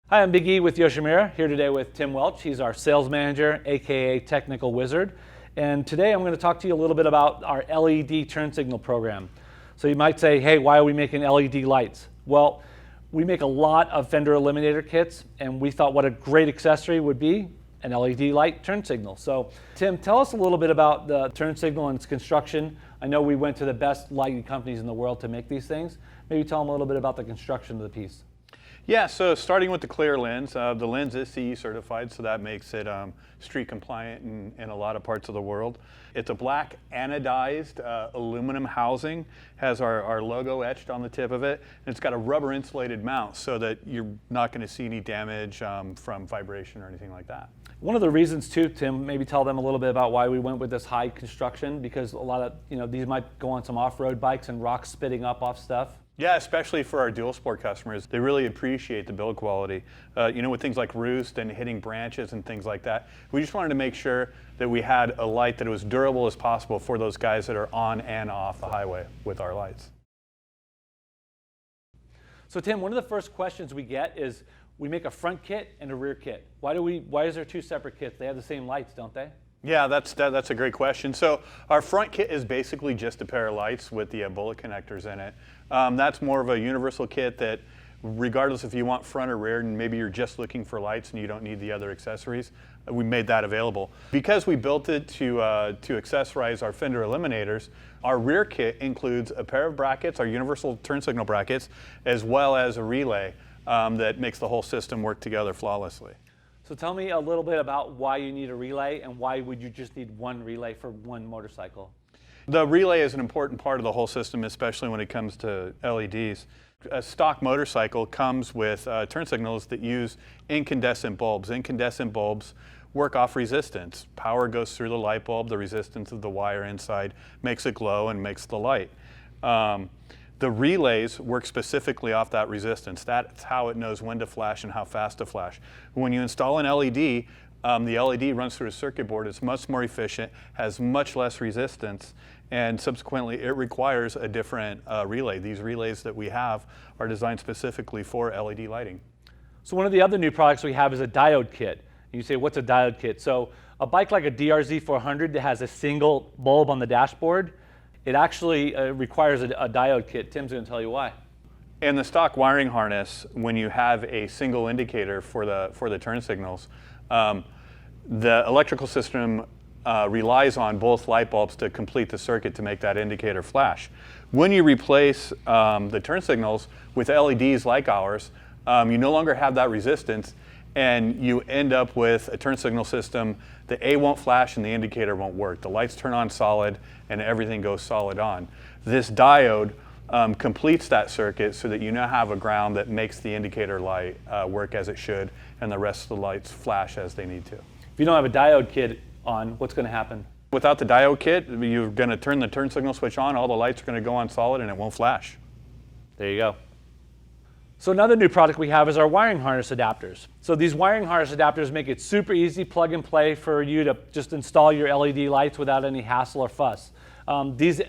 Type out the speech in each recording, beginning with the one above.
Hi, I'm Big E with Yoshimura, here today with Tim Welch. He's our sales manager, aka Technical Wizard. And today I'm going to talk to you a little bit about our LED turn signal program. So you might say, hey, why are we making LED lights? Well, we make a lot of fender eliminator kits, and we thought what a great accessory would be an LED light turn signal. So Tim, tell us a little bit about the turn signal and its construction. I know we went to the best lighting companies in the world to make these things. Maybe tell them a little bit about the construction of the piece. Yeah, so starting with the clear lens, the lens is CE certified, so that makes it street compliant in a lot of parts of the world. It's a black anodized aluminum housing, has our logo etched on the tip of it, and it's got a rubber insulated mount so that you're not going to see any damage from vibration or anything like that. One of the reasons too, Tim, maybe tell them a little bit about why we went with this high construction, because a lot of, these might go on some off-road bikes and rocks spitting up off stuff. Yeah, especially for our dual sport customers. They really appreciate the build quality. With things like roost and hitting branches and things like that. We just wanted to make sure that we had a light that was durable as possible for those guys that are on and off the highway with our lights. So Tim, one of the first questions we get is, we make a front kit and a rear kit. Why is there two separate kits? They have the same lights, don't they? Yeah, that's a great question. So our front kit is basically just a pair of lights with the bullet connectors in it. That's more of a universal kit that, regardless if you want front or rear, and maybe you're just looking for lights and you don't need the other accessories, we made that available. Because we built it to accessorize our fender eliminators, our rear kit includes a pair of brackets, our universal turn signal brackets, as well as a relay that makes the whole system work together flawlessly. So tell me a little bit about why you need a relay and why would you just need one relay for one motorcycle? The relay is an important part of the whole system, especially when it comes to LEDs. A stock motorcycle comes with turn signals that use incandescent bulbs. Incandescent bulbs work off resistance. Power goes through the light bulb, the resistance of the wire inside makes it glow and makes the light. The relays work specifically off that resistance. That's how it knows when to flash and how fast to flash. When you install an LED, the LED runs through a circuit board. It's much more efficient, has much less resistance, and subsequently it requires a different relay. These relays that we have are designed specifically for LED lighting. So one of the other new products we have is a diode kit. And you say, what's a diode kit? So a bike like a DRZ 400 that has a single bulb on the dashboard, it actually requires a diode kit. Tim's going to tell you why. In the stock wiring harness, when you have a single indicator for the turn signals, the electrical system relies on both light bulbs to complete the circuit to make that indicator flash. When you replace the turn signals with LEDs like ours, you no longer have that resistance, and you end up with a turn signal system that A, won't flash and the indicator won't work. The lights turn on solid and everything goes solid on. This diode completes that circuit so that you now have a ground that makes the indicator light work as it should and the rest of the lights flash as they need to. If you don't have a diode kit on, what's going to happen? Without the diode kit, you're going to turn the turn signal switch on, all the lights are going to go on solid and it won't flash. There you go. So another new product we have is our wiring harness adapters. So these wiring harness adapters make it super easy, plug and play for you to just install your LED lights without any hassle or fuss. These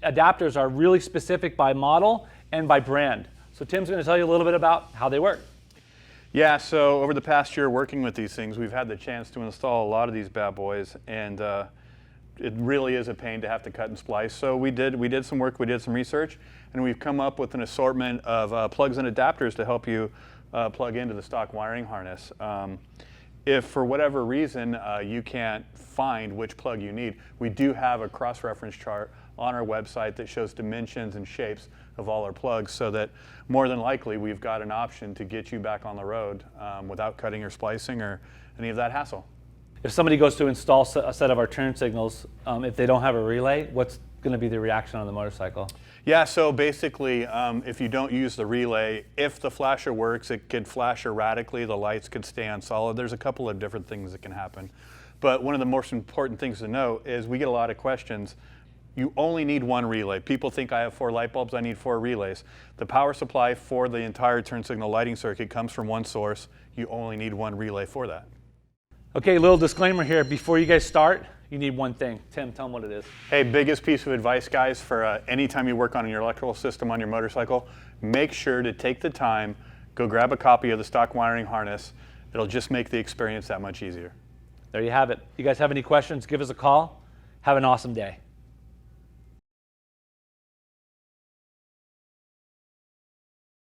adapters are really specific by model and by brand. So Tim's going to tell you a little bit about how they work. Yeah, so over the past year working with these things, we've had the chance to install a lot of these bad boys, and it really is a pain to have to cut and splice. So we did some work, we did some research, and we've come up with an assortment of plugs and adapters to help you plug into the stock wiring harness. If for whatever reason you can't find which plug you need, we do have a cross-reference chart on our website that shows dimensions and shapes of all our plugs, so that more than likely we've got an option to get you back on the road without cutting or splicing or any of that hassle. If somebody goes to install a set of our turn signals, if they don't have a relay, what's going to be the reaction on the motorcycle? Yeah, so basically, if you don't use the relay, if the flasher works, it could flash erratically, the lights could stay on solid. There's a couple of different things that can happen. But one of the most important things to know is we get a lot of questions. You only need one relay. People think I have 4 light bulbs, I need 4 relays. The power supply for the entire turn signal lighting circuit comes from one source. You only need one relay for that. Okay, little disclaimer here. Before you guys start, you need one thing. Tim, tell them what it is. Hey, biggest piece of advice, guys, for anytime you work on your electrical system on your motorcycle, make sure to take the time go grab a copy of the stock wiring harness. It'll just make the experience that much easier. There you have it. You guys have any questions, give us a call. Have an awesome day.